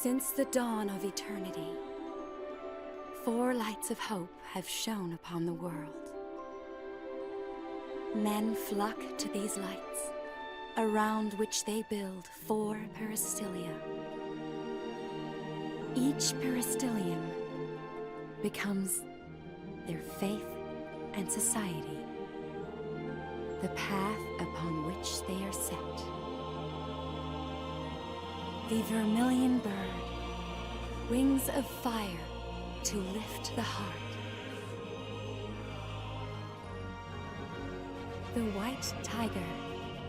Since the dawn of eternity, 4 lights of hope have shone upon the world. Men flock to these lights, around which they build 4 peristylia. Each peristilium becomes their faith and society, the path upon which they are set. The vermilion bird, wings of fire to lift the heart. The white tiger,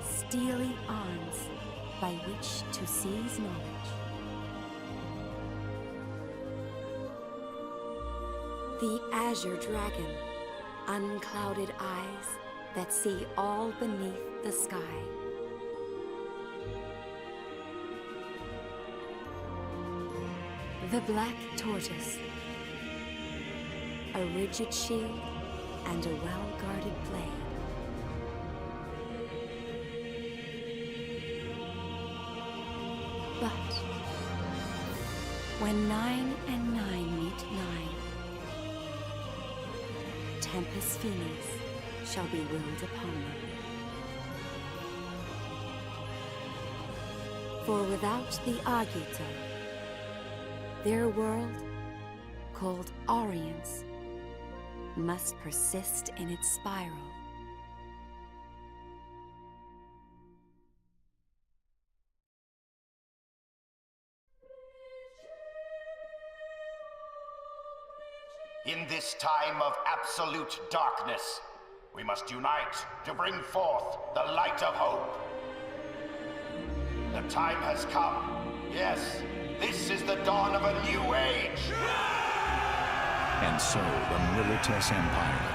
steely arms by which to seize knowledge. The azure dragon, unclouded eyes that see all beneath the sky. The black tortoise, a rigid shield and a well-guarded blade. But when 9 and 9 meet 9, Tempus Finis shall be willed upon them. For without the Agito, their world, called Orience, must persist in its spiral. In this time of absolute darkness, we must unite to bring forth the light of hope. The time has come. Yes, this is the dawn of a new age. And so the Milites Empire,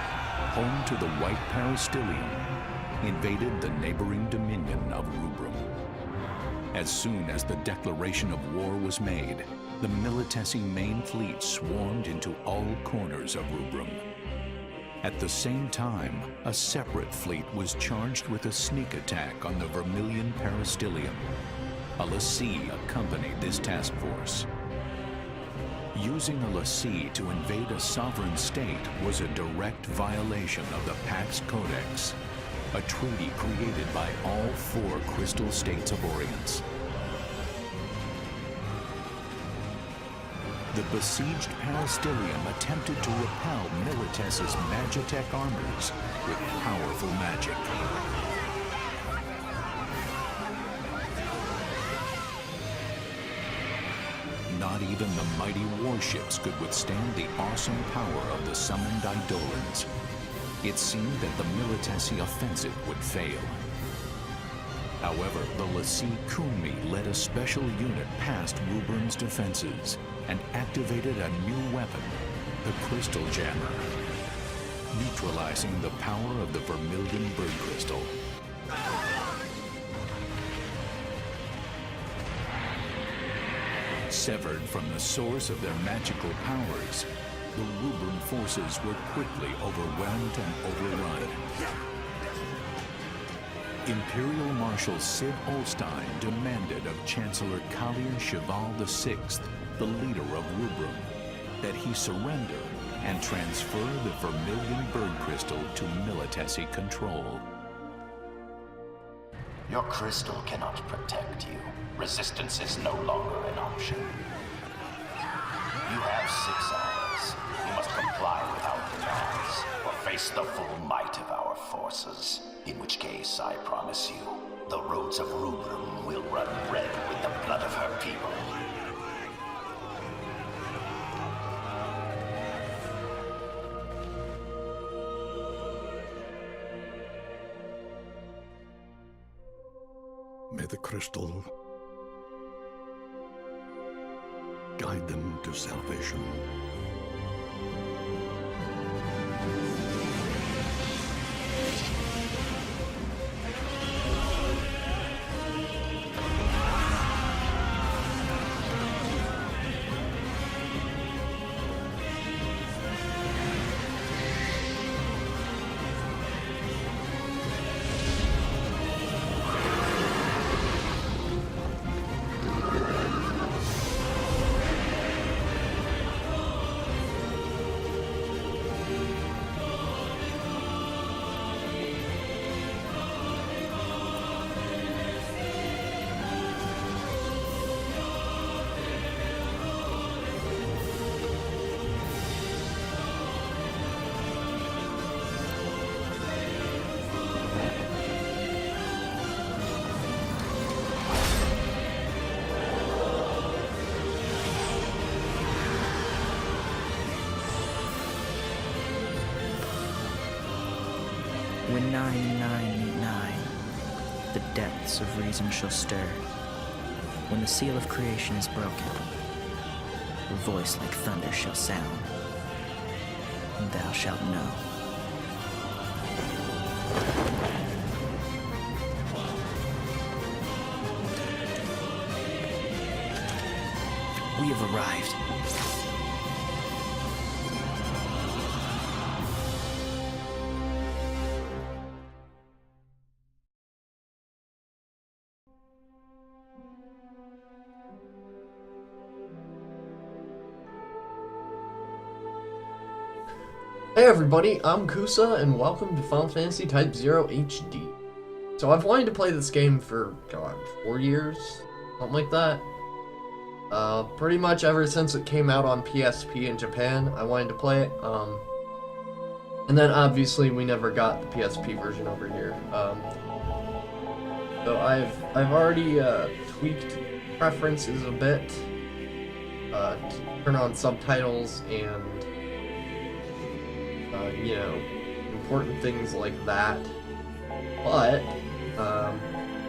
home to the White Peristilium, invaded the neighboring dominion of Rubrum. As soon as the declaration of war was made, the Militesi main fleet swarmed into all corners of Rubrum. At the same time, a separate fleet was charged with a sneak attack on the Vermilion Peristilium. A lessee accompanied this task force. Using a lessee to invade a sovereign state was a direct violation of the Pax Codex, a treaty created by all 4 crystal states of Orience. The besieged Peristilium attempted to repel Milites's Magitech armors with powerful magic. Not even the mighty warships could withstand the awesome power of the summoned Eidolons. It seemed that the Militesi offensive would fail. However, the lessee Kunmi led a special unit past Rubrum's defenses and activated a new weapon, the Crystal Jammer, neutralizing the power of the Vermilion Bird Crystal. Severed from the source of their magical powers, the Rubrum forces were quickly overwhelmed and overrun. Imperial Marshal Sid Olstein demanded of Chancellor Kalian Cheval VI, the leader of Rubrum, that he surrender and transfer the Vermilion Bird Crystal to Militesi control. Your crystal cannot protect you. Resistance is no longer an option. You have 6 hours. You must comply with our demands, or face the full might of our forces. In which case, I promise you, the roads of Rubrum will run red with the blood of her people. May the crystal guide them to salvation. when 9 and 9 meet 9, the depths of reason shall stir. When the seal of creation is broken, a voice like thunder shall sound, and thou shalt know. We have arrived. Hey everybody, I'm Kusa, and welcome to Final Fantasy Type-0 HD. So I've wanted to play this game for, God, 4 years? Something like that. Pretty much ever since it came out on PSP in Japan, I wanted to play it. And then obviously we never got the PSP version over here. So I've already tweaked preferences a bit, to turn on subtitles and you know, important things like that. But I'm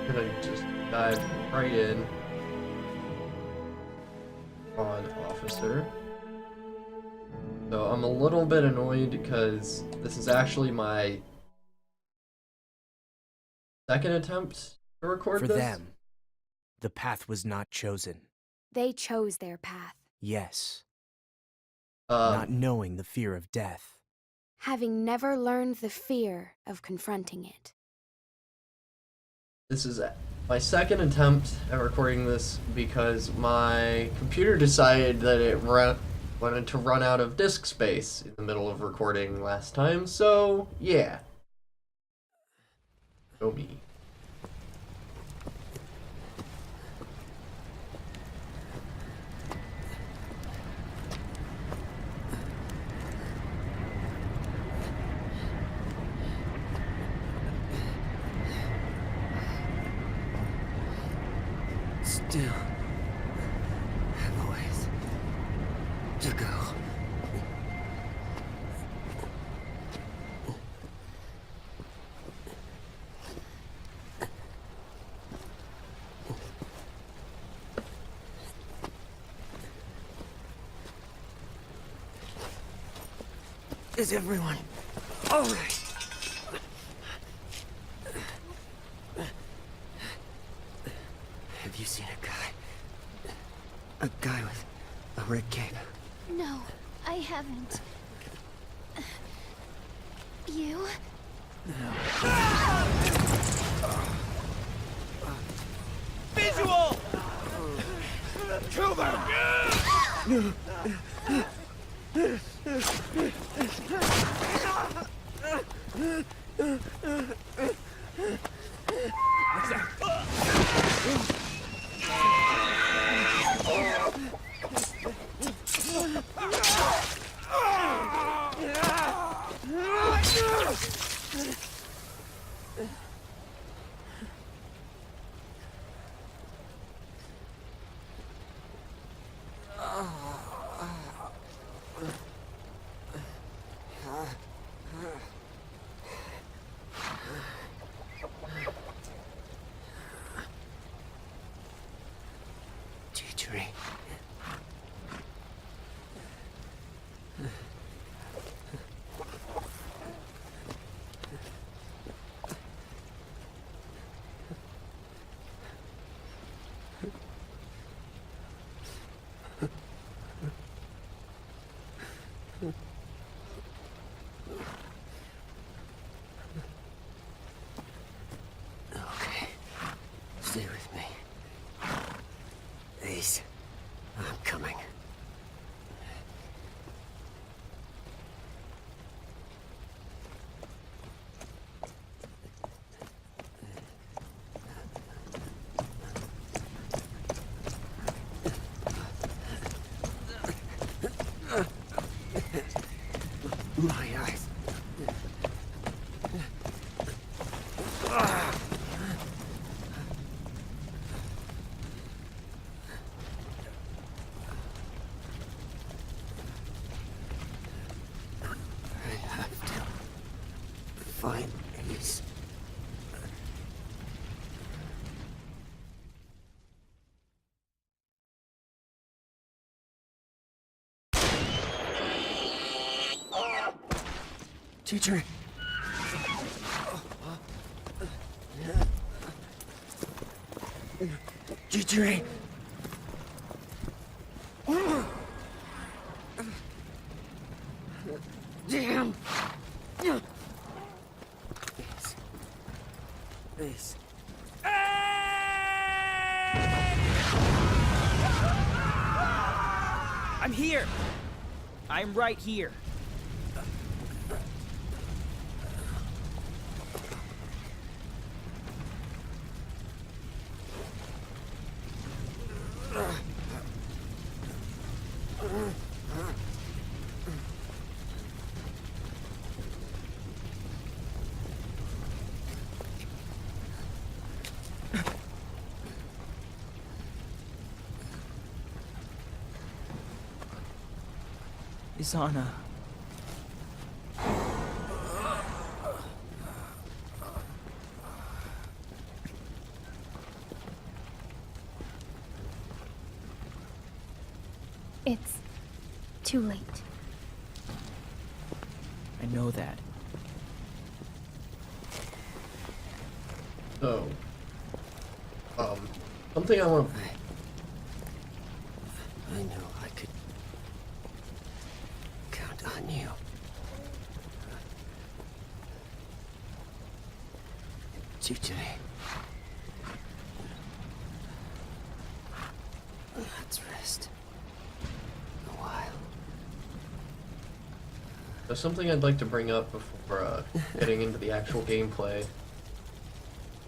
gonna just dive right in on Officer. So I'm a little bit annoyed because this is actually my second attempt to record For this. them, the path was not chosen. They chose their path, Yes, not knowing the fear of death. having never learned the fear of confronting it. This is my second attempt at recording this because my computer decided that it wanted to run out of disk space in the middle of recording last time, so yeah. Go me. Still have a ways to go. Is everyone all right? Have you seen a guy? A guy with a red cape? No, I haven't. You? Visual! Kill them! What's that? Teachery. Teacher. Teacher. Damn. Please. I'm here. I'm right here. Isana. It's too late. I know that. So, something I want to... I know I could count on you. TJ. Let's rest. A while. There's something I'd like to bring up before getting into the actual gameplay.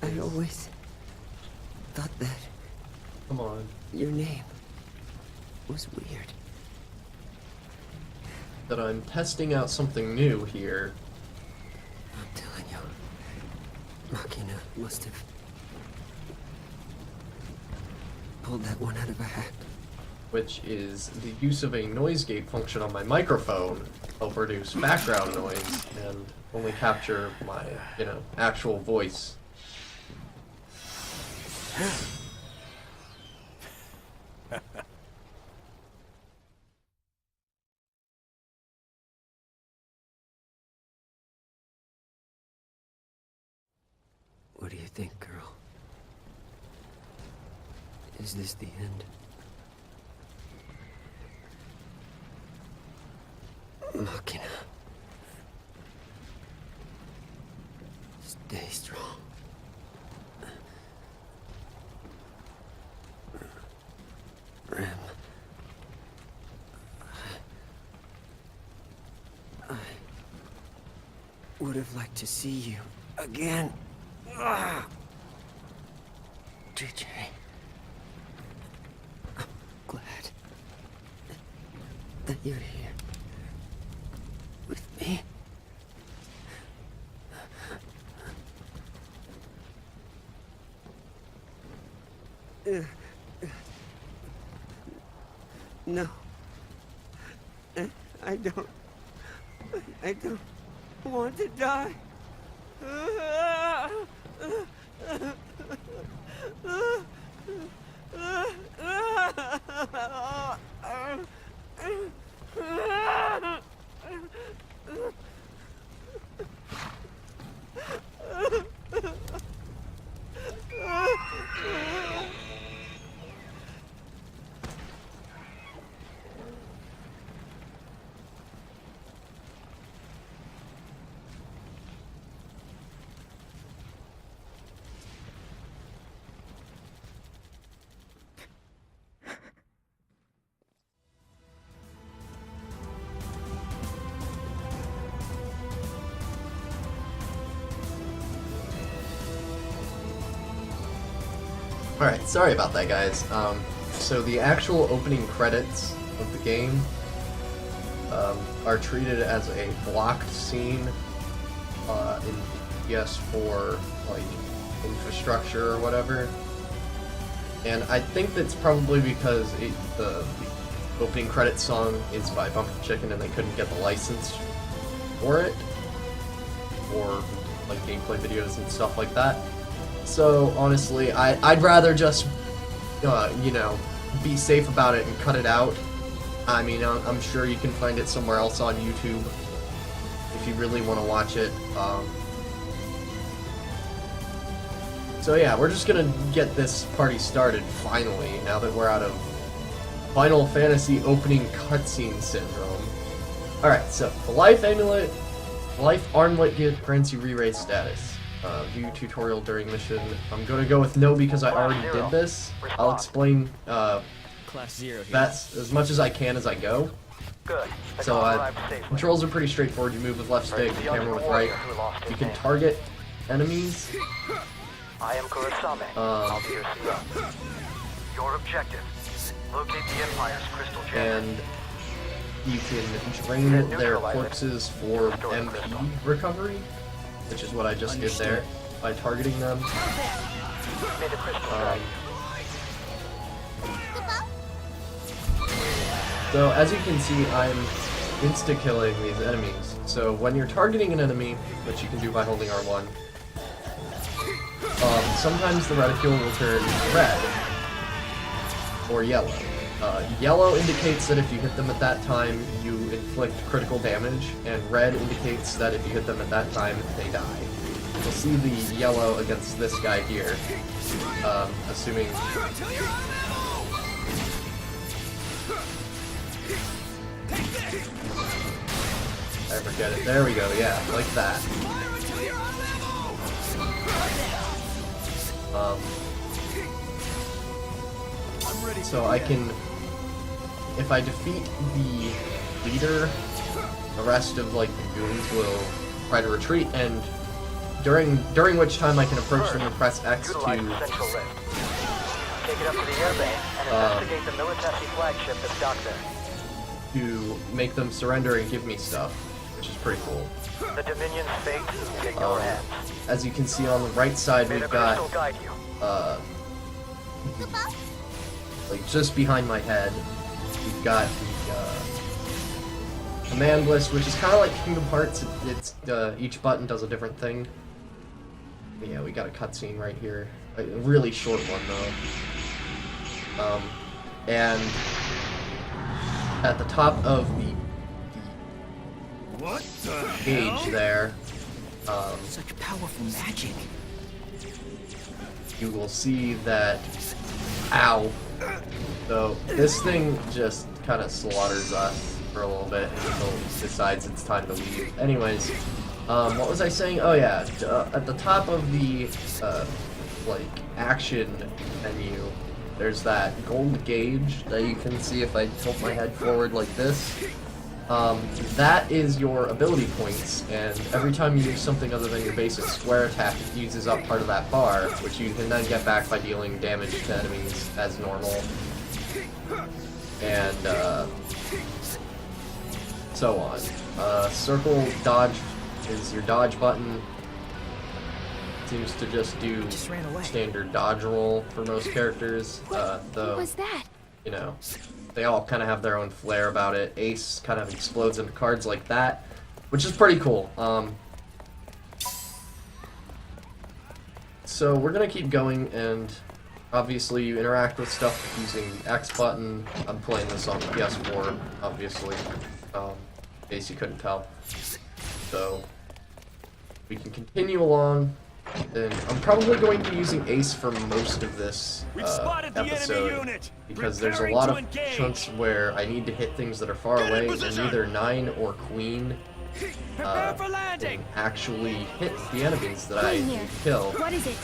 I always thought that Come on. your name was weird. That I'm testing out something new here. I'm telling you, Machina must have pulled that one out of a hat. Which is the use of a noise gate function on my microphone will produce background noise and only capture my, actual voice. What do you think, girl? Is this the end? Machina. Stay strong. Rem. I would have liked to see you again. DJ. I'm glad that you're here with me. No. I don't want to die. Alright, sorry about that, guys. So the actual opening credits of the game are treated as a blocked scene in PS4 infrastructure or whatever. And I think that's probably because the opening credits song is by Bumpkin Chicken and they couldn't get the license for it, or gameplay videos and stuff like that. So honestly, I'd rather just be safe about it and cut it out. I mean, I'm sure you can find it somewhere else on YouTube. if you really want to watch it. So yeah, we're just gonna get this party started finally, now that we're out of Final Fantasy opening cutscene syndrome. Alright, so the life armlet gift grants you re-raise status. View tutorial during mission. I'm gonna go with no because I already did this. I'll explain Class 0 here. that's as much as I can as I go. Good. So controls are pretty straightforward. You move with left stick, the camera with right. You can target enemies. I am Kurasame. I'll be your CEO. Your objective: locate the Empire's crystal gem. And you can drain their corpses for MP recovery, which is what I just did there by targeting them. May the crystal guide you. So as you can see, I'm insta-killing these enemies. So when you're targeting an enemy, which you can do by holding R1, sometimes the reticule will turn red or yellow. Yellow indicates that if you hit them at that time, you inflict critical damage, and red indicates that if you hit them at that time, they die. You'll see the yellow against this guy here, assuming... I forget it. There we go, yeah, like that. So I can, if I defeat the leader, the rest of like the goons will try to retreat, and during which time I can approach them and press X to Take it up to the airbase and investigate the Militesi flagship that's docked there. To make them surrender and give me stuff, which is pretty cool. The Dominion's fate is in your hands. As you can see on the right side, we've got like just behind my head, we've got the command list, which is kind of like Kingdom Hearts. It's each button does a different thing. But yeah, we got a cutscene right here, a really short one though. And at the top of the page there, such powerful magic. You will see that, ow. So this thing just kind of slaughters us for a little bit until it decides it's time to leave. Anyways, what was I saying? Oh yeah, at the top of the like action menu, there's that gold gauge that you can see if I tilt my head forward like this. That is your ability points, and every time you use something other than your basic square attack, it uses up part of that bar, which you can then get back by dealing damage to enemies as normal. And so on. Circle dodge is your dodge button. Seems to just do standard dodge roll for most characters, though, what was that? you know, they all kind of have their own flair about it. Ace kind of explodes into cards like that, which is pretty cool. So we're gonna keep going, and obviously you interact with stuff using the X button. I'm playing this on the PS4, obviously, in case you couldn't tell. So we can continue along. And I'm probably going to be using Ace for most of this episode, because there's a lot of chunks where I need to hit things that are far away, and neither Nine or Queen can actually hit the enemies that I need to kill. What is it?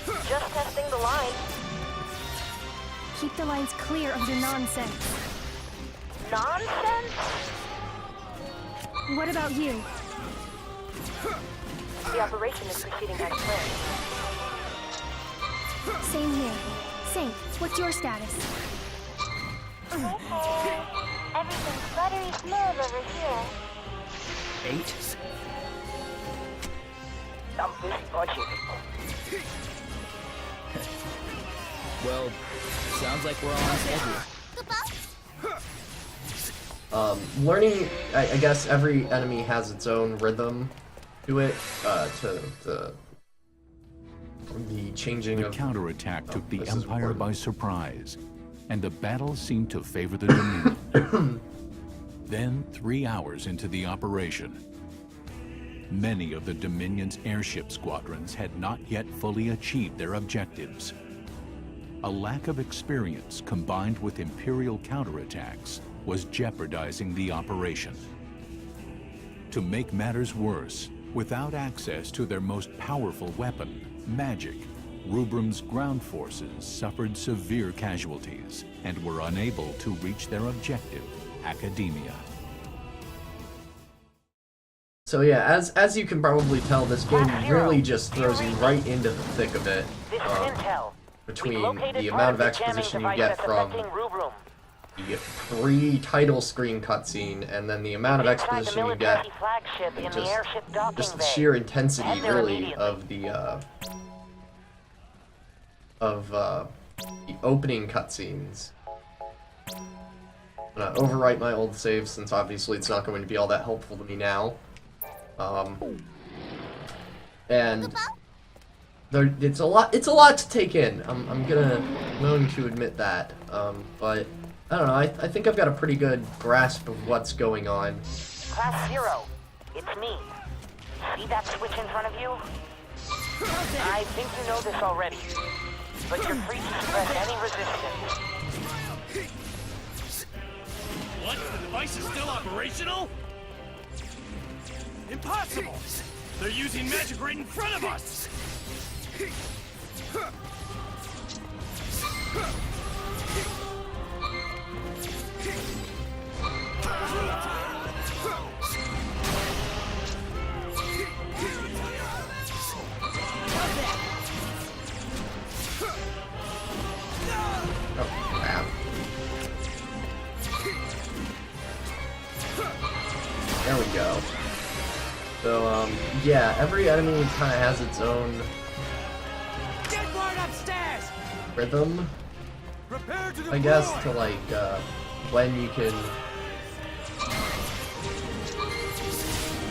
Just testing the line. Keep the lines clear of your nonsense. Nonsense? What about you? The operation is proceeding as planned. Same here. Saint, what's your status? Everything's buttery smooth over here. 8? I'm busy watching. Well, sounds like we're on schedule. Learning, I guess every enemy has its own rhythm to it, to the changing of... The counterattack took the Empire by surprise, and the battle seemed to favor the Dominion. Then, 3 hours into the operation, many of the Dominion's airship squadrons had not yet fully achieved their objectives. A lack of experience combined with Imperial counterattacks was jeopardizing the operation. To make matters worse, without access to their most powerful weapon, magic, Rubrum's ground forces suffered severe casualties and were unable to reach their objective, Academia. So yeah, as you can probably tell, this game really just throws you right into the thick of it. Between the amount of exposition you get from the pre-title screen cutscene, and then the amount of exposition you get, and just the sheer intensity, really, of the opening cutscenes. I'm gonna overwrite my old save since obviously it's not going to be all that helpful to me now. And it's a lot to take in. I'm going to admit that. But I don't know. I think I've got a pretty good grasp of what's going on. Class 0, it's me. See that switch in front of you? I think you know this already, but you're free to suppress any resistance. What? The device is still operational? Impossible! They're using magic right in front of us! There we go. So, yeah, every enemy kind of has its own rhythm, I guess, to like, when you can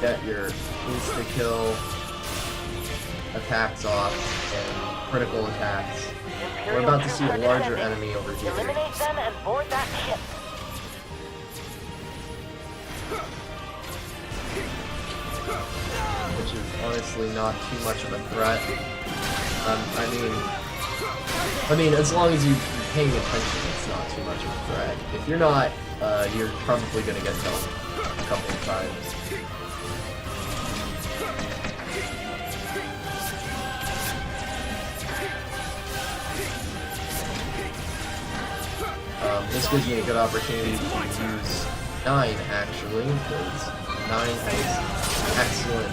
get your insta-kill attacks off and critical attacks. We're about to see a larger enemy over here. Eliminate them and board that ship. Which is honestly not too much of a threat. I mean, as long as you're paying attention, it's not too much of a threat. If you're not, you're probably gonna get killed a couple of times. This gives me a good opportunity to use 9, actually, because 9 is excellent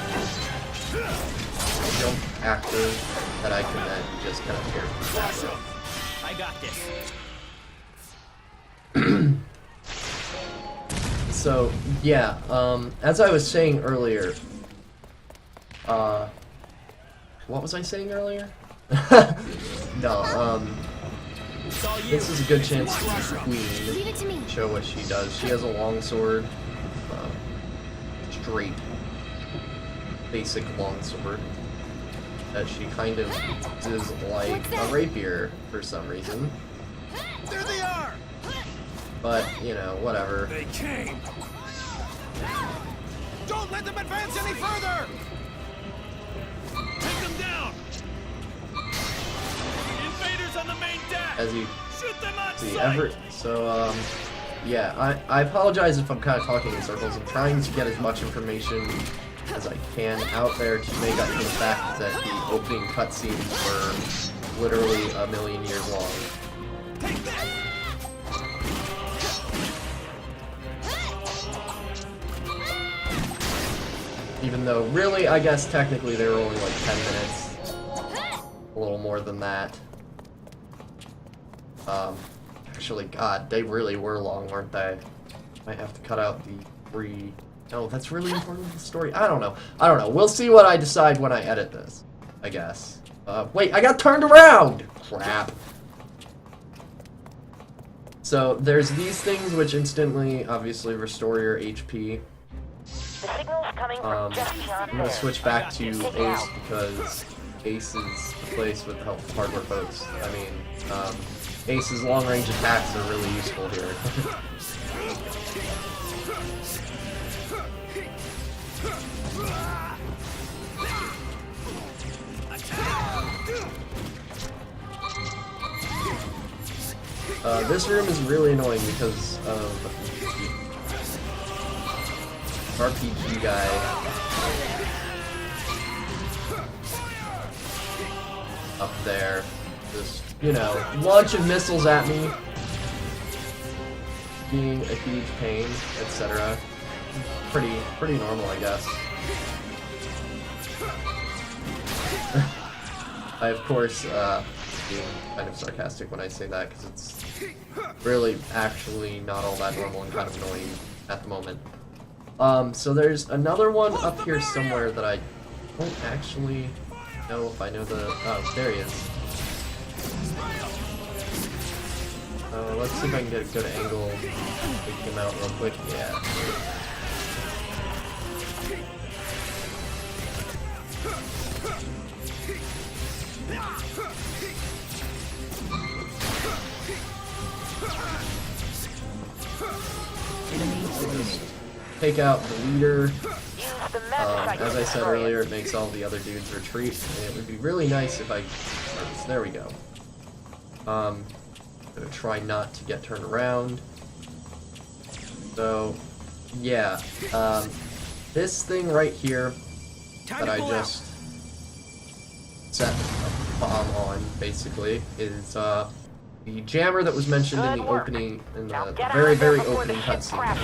jump actor that I can then just kind of pair with that. I got this. So, yeah, as I was saying earlier, what was I saying earlier? No, this is a good chance to use the Queen, show what she does. She has a longsword, straight, basic longsword, that she kind of uses like a rapier for some reason. There they are! But, you know, whatever. They came! Don't let them advance any further! Take them down! Invaders on the main deck! As you shoot them on see, sight! So, yeah, I apologize if I'm kind of talking in circles. I'm trying to get as much information as I can out there to make up for the fact that the opening cutscenes were literally a million years long. Take that! Even though, really, I guess technically they were only like 10 minutes. A little more than that. Actually, God, they really were long, weren't they? Might have to cut out the free... No, that's really important to the story. I don't know. We'll see what I decide when I edit this, I guess. Wait, I got turned around! Crap. So, there's these things which instantly, obviously, restore your HP. I'm gonna switch back to Ace because Ace is the place with the help of hardware folks. I mean, Ace's long-range attacks are really useful here. This room is really annoying because of the RPG guy. Up there. Just, you know, launching missiles at me. Being a huge pain, etc. Pretty normal, I guess. I, of course, being kind of sarcastic when I say that, because it's really actually not all that normal and kind of annoying at the moment. So there's another one up here somewhere that I don't actually know if I know the... Oh, there he is. Let's see if I can get a good angle. Take him out real quick. Yeah. Take out the leader. As I said earlier, it makes all the other dudes retreat, and it would be really nice if I... There we go. I'm gonna try not to get turned around. So, yeah. This thing right here that I just set a bomb on, basically, is the jammer that was mentioned in the opening, in the very, very opening cutscene.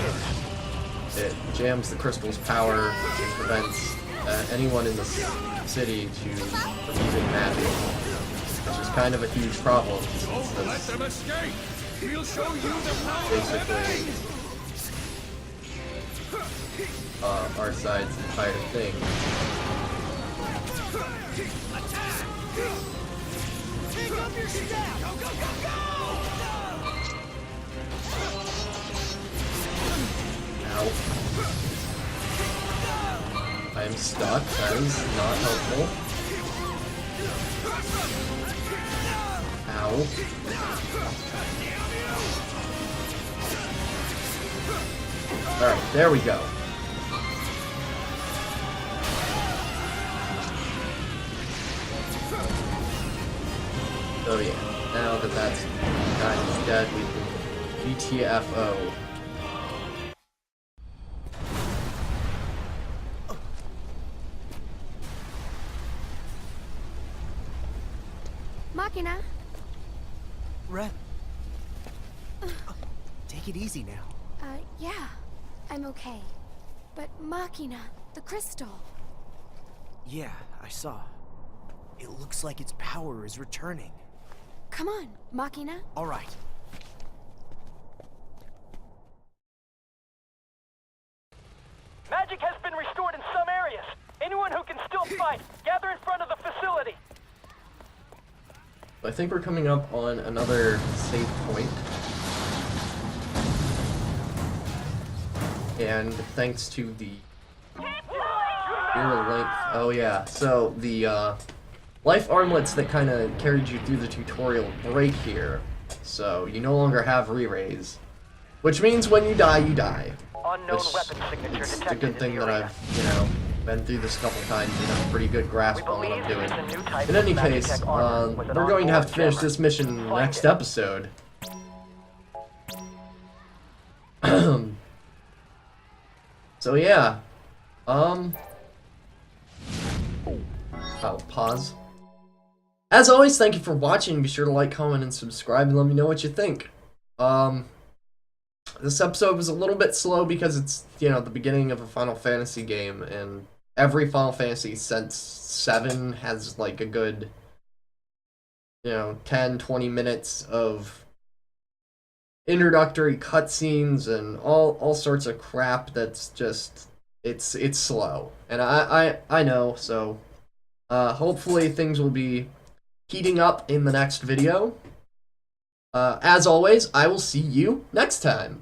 It jams the crystal's power and prevents anyone in the city to from using magic, which is kind of a huge problem. Let them escape. We'll show you the power basically our side's entire thing. Take up your staff. Go, go, go, go! Ow. I am stuck. That is not helpful. Ow. Alright, there we go. So yeah, now that that guy is dead, we can GTFO. Machina? Red. Take it easy now. Yeah. I'm okay. But Machina, the crystal. Yeah, I saw. It looks like its power is returning. Come on, Machina. All right. Magic has been restored in some areas. Anyone who can still fight, gather in front of the facility. I think we're coming up on another save point. And thanks to the length. Oh yeah, so the life armlets that kind of carried you through the tutorial break here. So you no longer have re-raise. Which means when you die, you die. Unknown weapon signature It's a detected good thing in the that area. I've, you know, been through this a couple times and have a pretty good grasp on what I'm doing. In any case, we're going to have to finish this mission next episode. So yeah, I'll pause. As always, thank you for watching. Be sure to like, comment, and subscribe, and let me know what you think. This episode was a little bit slow because it's, you know, the beginning of a Final Fantasy game, and every Final Fantasy since 7 has like a good, you know, 10-20 minutes of introductory cutscenes and all sorts of crap that's just it's slow, and I know. So hopefully things will be heating up in the next video. As always, I will see you next time.